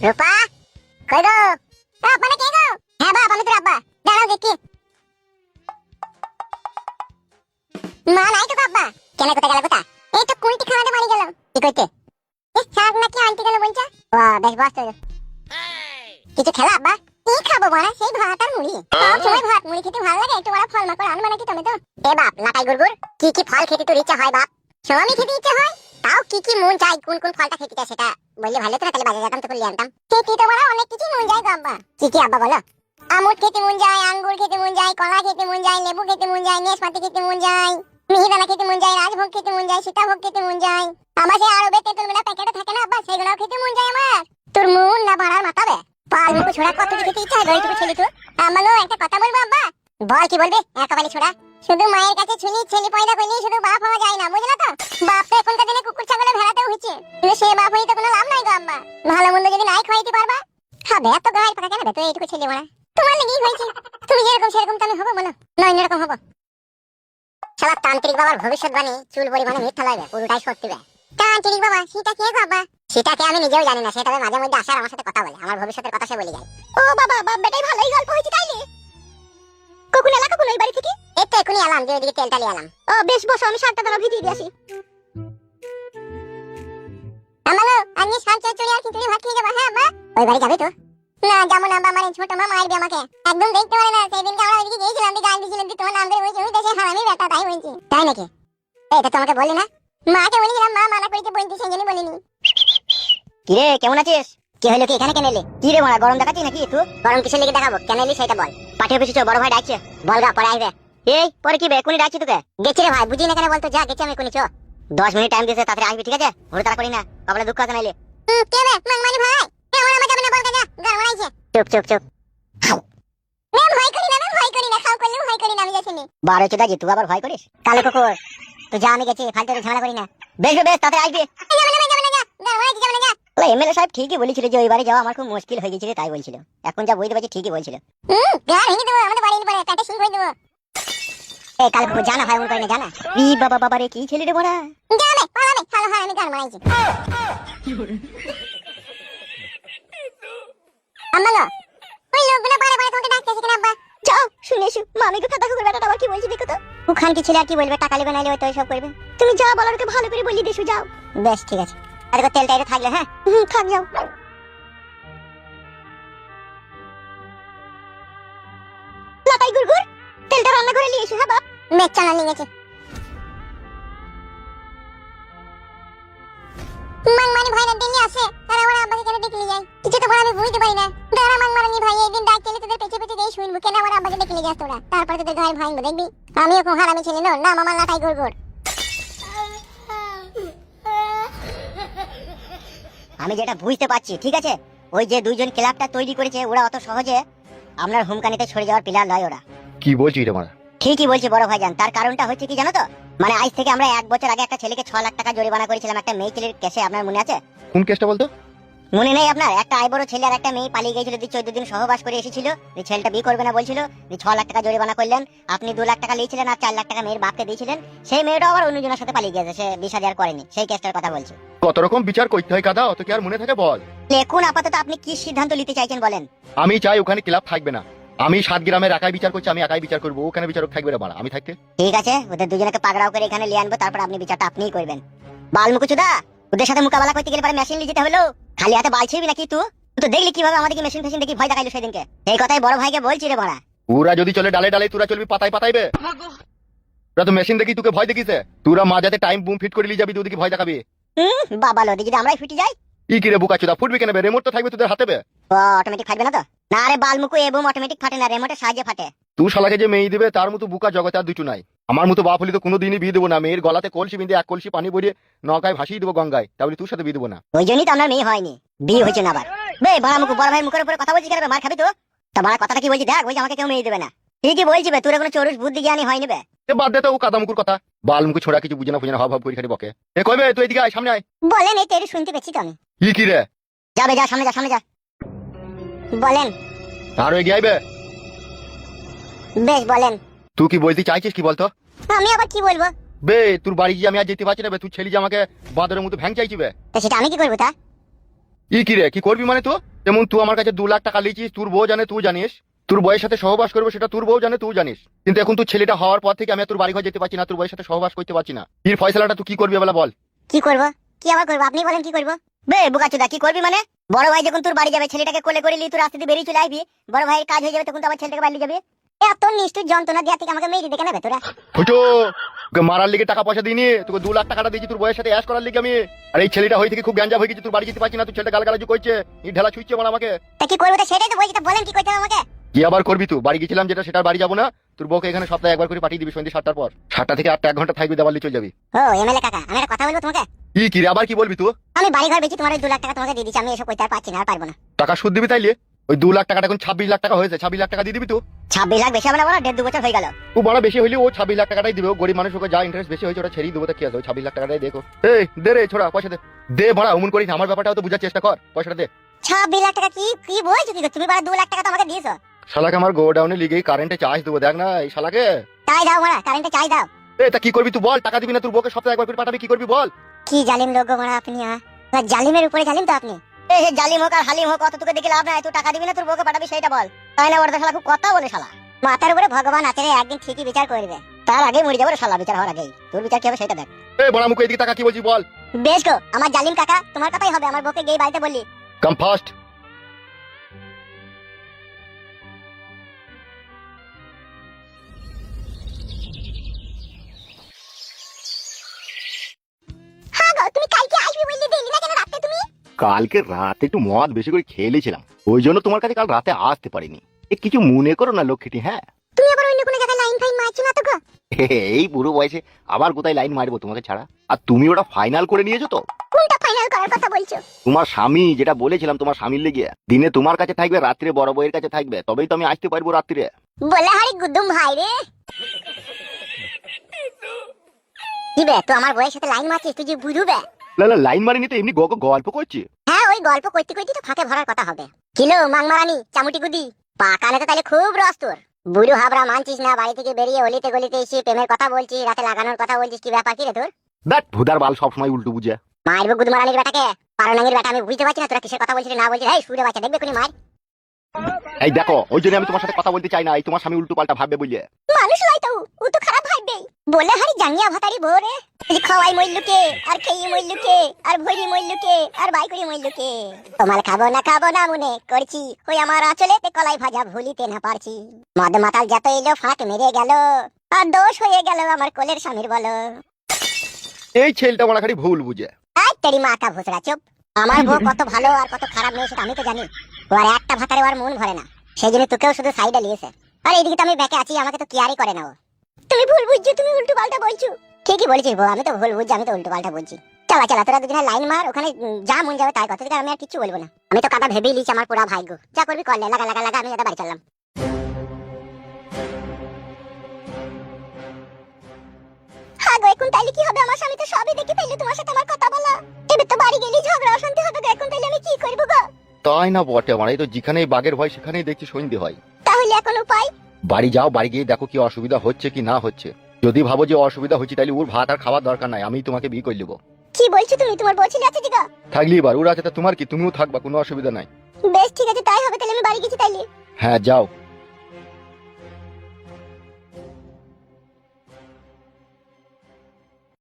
রূপা কই গো? আব্বা না কে গো? হ্যাঁ বাপ, আমি তোর আব্বা। দাঁড়াও দেখি। মা নাই তো আব্বা। কেন কোথায় গেল কোথা? এই তো কুলটি খাওয়াতে বাড়ি গেলাম। কি কইতে? এই শাক নাকি আনতে গেল বলছা? বাহ বেশ বস তো। কিছু খেলা আব্বা? কি খাবো বড়া, সেই ভাত আর মুড়ি। সব সময় ভাত মুড়ি খেতে ভালো লাগে, একটু বড় ফল মাকড় আনবা নাকি তুমি তো? এ বাপ লাটাই গুড়গুড়, কি কি ফল খেতে তোর ইচ্ছা হয় বাপ? সবই খেতে ইচ্ছা হয়, তাও কি কি মন চাই, কোন কোন ফলটা খেতে চাই সেটা বললে ভালো তো, তাহলে বাজারে যেতাম তো নিয়ে আনতাম। খেতে তো বড়া অনেক কিছু মন যায় গো আব্বা। কি কি আব্বা বলো? আমুদ খেতে মন যায়, আঙ্গুর খেতে মন যায়, কলা খেতে মন যায়, লেবু খেতে মন যায়, নেশপাতি খেতে মন যায়, মিহিদানা খেতে মন যায়, রাজভোগ খেতে মন যায়, সীতাভোগ খেতে মন যায়। আমার সেই আরবে তেঁতুলগুলা প্যাকেটে থাকে না আব্বা, সেগুলাও খেতে মন যায় আমার। তোর মন না ভাড়ার মাথাবে পাল মুখ ছোড়া কত কিছু খেতে ইচ্ছা হয় গরিব ছেলে তো। আমারও একটা কথা বলবো আব্বা। বল কি বলবি? একেবারে ছোড়া শুধু মায়ের কাছে ছুনি ছেলে পয়দা কইলেই শুধু বাপ হওয়া যায় না, বুঝলা তো? বাপ তো এখনকার দিনে কুকুর ছাগলে ভেড়াতেও হচ্ছে, কিন্তু সে বাপ হইতে কোনো লাভ নাই গো আম্মা। ভালো মন্দ যদি নাই খাওয়াইতে পারবা, খাবে এত গায়ে পাকা কেন তো? এইটুকু ছেলে মারা তোমার লেগেই হয়েছে। তুমি যেরকম সেরকম তো আমি হবো বলো? নয় এরকম হবো। শালা তান্ত্রিক বাবার ভবিষ্যৎবাণী চুল পরিমাণে মিথ্যা লাগবে, পুরোটাই সত্যি বে। তান্ত্রিক বাবা সেটা কে গো আব্বা? সেটাকে আমি নিজেও জানি না, সেটা মাঝে মধ্যে আসে আর আমার সাথে কথা বলে, আমার ভবিষ্যতের কথা সে বলে যায়। ও বাবা, বাপ বেটাই ভালোই গল্প হয়েছে তাইলে। কখন এলা কখন ওই বাড়ি থেকে? এই তো এখনই এলাম, যে ওইদিকে তেলটা নিয়ে এলাম। ও বেশ বসো, আমি শাকটা দাঁড়া ভিজিয়ে দিয়ে আসি। আমালো আমি শাক চচ্চড়ি আর খিচুড়ি ভাত খেয়ে যাবো। হ্যাঁ আব্বা। ওই বাড়ি যাবে তো? না যাবো না আব্বা, আমার ছোট মামা আসবে আমাকে একদম দেখতে পারে না। সেদিনকে আমরা ওইদিকে গিয়েছিলাম, গান দিয়েছিলাম, তোমার নাম ধরে বলছি, ওই দেশে হারামি বেটা তাই বলছি। তাই নাকি? এটা তো আমাকে বললি না। মাকে বলেছিলাম, মা মানা করেছে বলতে, সেই জন্য বলিনি। কি রে কেমন আছিস? কি হলো কি এখানে কেন এলি? কি রে মারা গরম দেখাচ্ছিস নাকি তুই? গরম কিসের লেগে দেখাবো, কেন এলি সেটা বল। পাঠিয়ে অফিসে চো, বড় ভাই ডাকছে। বলগা পরে আসবে। এই পরে কি বে এখনই ডাকছি তোকে? গেছি রে ভাই, বুঝি না কেন বলতো? যা গেছি আমি এখনই, চো 10 মিনিট টাইম দিয়েছে, তাড়াতাড়ি আসবি ঠিক আছে? ঘুরে তাড়া করি না, কপালে দুঃখ আছে নাইলে। কে রে মাংমানি ভাই? আমার আমার যাবে না বলতে, যা গরম আইছে। চুপ চুপ চুপ। না ভয় করি না, না ভয় করি না, খাও করলেও ভয় করি না, আমি যাচ্ছি নি। বারো চোদা জি, তুই আবার ভয় করিস? কালো কুকুর তুই যা, আমি গেছি, ফালতু ঝামেলা করি না। বেশ বেশ তাড়াতাড়ি আসবি। এমএলএ সাহেব ঠিকই বলেছিল যে ওই বাড়ি যাওয়া আমার খুব মুশকিল হয়ে গেছিল, তাই বলছিল। এখন যা বুঝতে পারছি ঠিকই বলছিল। গান ভেঙে দেবো আমাদের বাড়ির পরে, কাটে সিং হয়ে দেবো। এই কাল কুকুর জানা হয় মন করে না, জানা? ই বাবা বাবা রে, কি ছেলে রে বড়া। জানে পালাবে, ভালো হয় আমি গান মারাইছি। আম্মালো ওই লোকগুলো বারে বারে তোমাকে ডাকতেছে কেন আব্বা? যাও শুনে এসো, মামিকে কথা কুকুর বেটাটা আবার কি বলছি দেখো তো। ওখান কি ছেলে আর কি বলবে, টাকা নেবে নাইলে ওই তো সব করবে। তুমি যা বলার ওকে ভালো করে বলি দিছো, যাও। বেশ ঠিক আছে। আর তেলটা এটা থাকলে, হ্যাঁ থাক, যাও। লাটাই গুড়গুড় তেলটা রান্না করে নিয়ে এসো। হ্যাঁ বাপ, মেচ চালা নিয়ে গেছে। মাংমানি ভাইরা দিনে আসে, তারা ওরা আব্বাকে কেন ডেকে নিয়ে যায়? কিছু তো বড় আমি বুঝতে পারি না। দাঁড়া মাংমানি ভাই, একদিন ডাক চলে তোদের পেছে পেছে দিয়ে শুনবো কেন আমার আব্বাকে ডেকে নিয়ে যাস তোরা, তারপরে তোদের গায়ে ভাঙবো দেখবি। আমিও খুব হারামি ছেলে না, নাম আমার লাটাই গুড়গুড়। আমি যেটা বুঝতে পারছি ঠিক আছে, ওই যে দুইজন ক্লাবটা তৈরি করেছে, ওরা অত সহজে আপনার হোমকানিতে ছড়ে যাওয়ার প্লেয়ার নয় ওরা। কি বলছিস রে মারা? ঠিকই বলছি বড় ভাইজান, তার কারণটা হচ্ছে কি জানো তো? মানে আজ থেকে আমরা 1 বছর আগে একটা ছেলেকে 6 লাখ টাকা জরিমানা করেছিলাম একটা মেয়ে ছেলের কেসে, আপনার মনে আছে? কোন কেসটা বলতো? মনে নেই আপনার? একটা আইবড় ছেলে আর একটা মেয়ে পালিয়ে গিয়েছিল, 14 দিন সহবাস করে এসেছিল, এই ছেলেটা বিয়ে করবে না বলছিল, 6 লাখ টাকা জরিমানা করলেন, আপনি 2 লাখ টাকা নিয়েছিলেন আর 4 লাখ টাকা মেয়ের বাপকে দিয়েছিলেন। সেই মেয়েটা আবার অন্যজনের সাথে পালিয়ে গেছে, সে 20,000 করেনি, সেই কেসটার কথা বলছি। কত রকম বিচার করতে হয় কাদা, অত কি আর মনে থাকে বল? এখন আপাতত আপনি কি সিদ্ধান্ত নিতে চাইছেন বলেন? আমি চাই ওখানে ক্লাব থাকবে না। আমি 7 গ্রামের একাই বিচার করছি, আমি একাই বিচার করবো, ওখানে বিচারক থাকবে রে মারা, আমি থাকতে। ঠিক আছে, ওদের দুজনকে পাকড়াও করে এখানে নিয়ে আনবো, তারপর আপনি বিচারটা আপনিই করবেন। বালমুকুচুদা ওদের সাথে মোকাবেলা করতে গেলে পরে মেশিন নিয়ে যেতে হলো, খালি হাতে বাল ছিবি নাকি তুই? তুই তো দেখলি কিভাবে আমাদেরকে মেশিন ফেশিন দেখি ভয় দেখাইলো সেদিনকে। এই কথাই বড় ভাইকে বলছি রে বড়া। ওরা যদি চলে ডালে ডালে, তোরা চলবি পাতায় পাতাইবে। ওরা তো মেশিন দেখি তোকে ভয় দেখিছে, তোরা মাঝাতে টাইম বুম ফিট করে নিয়ে যাবি, তুই ওদিকে ভয় দেখাবি। বাবা লো যদি আমরাই ফিটে যাই। ই কি রে বুকাচোদা, ফুটবি কেন বে? রিমোট তো থাকবে তোদের হাতে বে। ও অটোমেটিক ফাটবে না তো? না রে বালমুকু, এ বুম অটোমেটিক ফাটে না, রিমোটের সাহায্যে ফাটে। তুই শালাকে যে মেয়ে দিবে তার মতো বুকা জগতে আর দুটো নাই। আমার মতো বাপ হলে তো কোনোদিনই বিয়ে দেবো না, মেয়ের গলাতে কলসি বিঁধে 1 কলসি পানি ভরিয়ে নৌকায় ভাসিয়ে দেবো গঙ্গায়, তাহলে তোর সাথে বিয়ে দেবো না। ওই জন্যই তো আমার মেয়ে হয়নি, বিয়ে হয়েছে না আবার। বে বালমুকু, বড় ভাই মুখের উপরে কথা বলছিস কেন? মার খাবি তো? তা বড় কথাটা কি বলছি দেখ, ওই যে আমাকে কেউ মেয়ে দেবে না। ঠিকই বলছি বে, তোর কোনো চরুষ বুদ্ধি জ্ঞানী হয়নি বে। বাদ দে তো ও কাদামুকুর কথা, বালমুকু ছোড়া কিছু বুঝে না ফুঝে না, হব হব করে খালি বকে। এ কইবে তুই এদিকে আয়, সামনে আয়। বলেন, এই তো এটা শুনতে পেয়েছি তো আমি। ই কি রে? যাবে, যা সামনে যা, সামনে যা। বলেন। আর এগিয়ে আইবে। বেশ বলেন। তুই কি বলতে চাইছিস কি বলতো? আমি আবার কি বলবো? বে তোর বাড়ি গিয়ে আমি আর যেতে পারছি না বে, তুই ছেলে যে আমাকে বাদরের মতো ভ্যাং চাইছি বে। তা সেটা আমি কি করবো তা? কি রে কি করবি মানে তো? যেমন তুই আমার কাছে 2 লাখ টাকা লিচিস, তোর বউ জানে তুই জানিস, তোর বউয়ের সাথে সহবাস করবো সেটা তোর বউ জানে তুই জানিস, কিন্তু এখন তুই ছেলেটা হওয়ার পর থেকে আমি আর তোর বাড়ি ঘর যেতে পারছি না, তোর বউয়ের সাথে সহবাস করতে পারছি না। এর ফয়সালাটা তুই কি করবি বলা বল। কি করব? কি আবার করব? আপনি বলেন কি করব? বে বুকাচুদা, কি করবি মানে? বড় ভাই যখন তোর বাড়ি যাবে, ছেলেটাকে কোলে করে নিয়ে তুই রাস্তা দিয়ে বেরিয়ে চলে আসবি, বড় ভাইয়ের কাজ হয়ে যাবে, তখন তো আমার ছেলেটাকে বাড়ি যাবে। এত নিষ্ঠুর যন্ত্রণা দেয়া থেকে আমাকে মেরে দেখে নেবে তোরা? ফুটো, তোকে মারার লিগে টাকা পয়সা দিইনি, তোকে 2 লাখ টাকাটা দিয়েছি তোর বউয়ের সাথে অ্যাশ করার লিগে আমি। আর এই ছেলেটা হয়ে থেকে খুব গ্যাঞ্জা হয়ে গেছে, তোর বাড়ি যেতে পারছি না, তুই ছেলেটা গালগালাজি করছে, এই ঢেলা ছুঁচ্ছে মানে আমাকে। তা কি করবো? তো সেটাই তো বলছি, তা বলেন কি করতে হবে আমাকে? কি আবার করবি তুই? বাড়ি গেছিলাম যেটা সেটার বাড়ি যাবো না, তোর বউকে এখানে সপ্তাহে একবার করে পাঠিয়ে দিবি সন্ধ্যে 7টার পর, 7টা থেকে 8টা 1 ঘন্টা থাকবি, দেওয়ালি চলে যাবি। ও এমএলএ কাকা, আমি একটা কথা বলবো তোমাকে। কি রে আবার কি বলবি তুই? আমি বাড়ি ঘর বেচি, তোমার ওই 2 লাখ টাকা তোমাকে দিয়ে দিচ্ছি, আমি এসব করতে আর পারছি না, আর পারবো না। টাকা সুদ দিবি তাইলে? ওই 2 লাখ টাকাটা এখন 26 লাখ টাকা হয়েছে, 26 লাখ টাকা দিয়ে দিবি তুই? 26 লাখ বেশি হবে না? বলো 1.5-2 বছর হয়ে গেল। ও বড় বেশি হইলে ও 26 লাখ টাকাটাই দিবে, ও গরিব মানুষ, ওকে যা ইন্টারেস্ট বেশি হয়েছে ওটা ছেড়েই দেবো, তো কি আছে, ওই 26 লাখ টাকাটাই দেখো। এই দে রে ছোড়া, পয়সা দে, দে ভরা, অমন করিস না, আমার ব্যাপারটাও তো বুঝার চেষ্টা কর, পয়সাটা দে। 26 লাখ টাকা কি কি বলছো? কি তুমি বাড়া 2 লাখ টাকা তো আমাকে দিয়েছো। শালাকে আমার গোডাউনে লিগেই কারেন্টে চার্জ দেবো, দেখ না এই শালাকে। তাই দাও মারা, কারেন্টে চাই দাও। তা কি করবি তুই বল? টাকা দিবি না, তোর বউকে সপ্তাহে একবার করে পাঠাবি, কি করবি বল? কি জালিম লোক গো মারা আপনি, জালিমের উপরে জালিম তো আপনি। জালিম হোক আর হালিম হোক, অত তোকে দেখে লাভ নাই, তুই টাকা দিবি না তোর বউকে পাঠাবি সেটা বল। তাই না? ওরা তো শালা খুব কথা বলে শালা। মাথার উপরে ভগবান আছে রে, একদিন ঠিকই বিচার করবে, তার আগে মরে যাবে রে শালা, বিচার হওয়ার আগেই। তোর বিচার কি হবে সেটা দেখ। এই বড় মুখে এদিকে টাকা কি বলছিস বল? বেশ গো, আমার জালিম কাকা, তোমার কথাই হবে, আমার বউকে গিয়ে বাড়িতে বললি। কাম ফাস্ট। হ্যাঁ গো, তুমি কালকে আসবে বললি, দিলি না কেন রাতে তুমি? কালকে রাতে একটু মদ বেশি করে খেয়ে নিয়েছিলাম, ওই জন্য তোমার কাছে কাল রাতে আসতে পারিনি। কিছু মনে করো না লক্ষ্মীটি। হ্যাঁ তুমি আবার অন্য কোনো জায়গায় লাইন ফাইন মারছো না তো গো? এই বুড়ো বয়সে আবার কোথায় লাইন মারবো তোমাকে ছাড়া? আর তুমি ওটা ফাইনাল করে নিয়েছো তো? কোনটা ফাইনাল করার কথা বলছো? তোমার স্বামী যেটা বলেছিলাম, তোমার স্বামীর লেগে দিনে তোমার কাছে থাকবে, রাত্রে বড় বউয়ের কাছে থাকবে, তবেই তো আমি আসতে পারবো রাত্রিরে। বলে হারি গুদুম ভাই রে, কি বে তুই আমার বউয়ের সাথে লাইন মারছিস, তুই যে বুঝবে? লাইন মারিনি তো, এমনি গল্প করছি। হ্যাঁ, ওই গল্প করতে করতে তো ফাঁকে ভরার কথা হবে। কিলো মাংমারানি চামুটি গুদি, পাকানে তো তাহলে খুব রস তোর। বুড়ো হাবরা মানছিস না, বাড়ি থেকে বেরিয়ে অলিতে গলিতে এসে প্রেমের কথা বলছিস, রাতে লাগানোর কথা বলছিস, কি ব্যাপার কি রে তোর? দেখ ভুদার বাল সবসময় উল্টো বুঝে। মারবো গুদমারানির বেটাকে, পারনাঙ্গির বেটা, আমি বুঝতে পারছি না তোরা কিসের কথা বলছিস না বলছিস। এই সুরে বাচ্চা, দেখবে কোনি মার। এই দেখো, ওই জন্য আমি তোমার সাথে কথা বলতে চাই না, এই তোমার স্বামী উল্টো পাল্টা ভাববে বুঝলে। মানুষ লয় তো, ও তো খারাপ ভাববেই। বলে হারি জাঙ্গিয়া ভাতারি ভোরে, খাওয়াই মইল্লুকে আর খেয়ে মইল্লুকে আর ভরি মইল্লুকে আর বাই করি মইল্লুকে। তোমার খাবো না মনে করছি, ওই আমার আঁচলেতে কলাই ভাজা ভুলিতে না পারছি। মদ মাতাল যত এলো ফাঁক মেরে গেল, আর দোষ হয়ে গেল আমার কোলের স্বামীর বলো। এই ছেলেটা মনে খালি ভুল বুঝে। আই তেরি মাথা ভুসরা চুপ। আমার বউ কত ভালো আর কত খারাপ মেয়ে সেটা আমি তো জানি। ও আর একটা ভাতারে ওর মন ভরে না, সেই জন্য তোকেও শুধু সাইডে নিয়েছে। আর এইদিকে তো আমি ব্যাকে আছি, আমাকে তো কেয়ারই করে না ও। তুমি ভুল বুঝছো, তুমি উল্টো পাল্টা বলছো। ঠিকই বলেছিস বউ, আমি তো ভুল বুঝছি, আমি তো উল্টো পাল্টা বলছি। চালা চালা, তোরা দুজনে লাইন মার, ওখানে যা মন যাবে তাই কথা, আমি আর কিছু বলবো না। আমি তো কাটা ভেবেই লিছি আমার পুরা ভাগ্য, যা করবি করলে, লাগা লাগা লাগা, আমি এটা বাড়ি চললাম। হ্যাঁ গো, এখন তাইলে কি হবে? আমার স্বামী তো সবই দেখে ফেললো, তোমার সাথে আমার কথা বলা। এবার তো বাড়ি গেলে ঝগড়া অশান্তি হবে গো, এখন তাইলে আমি কি করবো গো? তাই না বটে, আমার এই তো যেখানেই বাঘের ভয় সেখানেই দেখছি সন্ধে হয়। তাহলে এখন উপায়? বাড়ি যাও, বাড়ি গিয়ে দেখো কি অসুবিধা হচ্ছে কি না হচ্ছে। যদি ভাবো যে অসুবিধা হচ্ছে, তাহলে ওর ভাত আর খাওয়ার দরকার নাই, আমি তোমাকে বিয়ে করে নেবো। কি বলছো তুমি? তোমার বউ ছেলে আছে দিগা? থাকলি এবার ওর আছে, তা তোমার কি, তুমিও থাকবা, কোনো অসুবিধা নাই। বেশ ঠিক আছে, তাই হবে, তাহলে আমি বাড়ি গেছি তাইলে। হ্যাঁ যাও।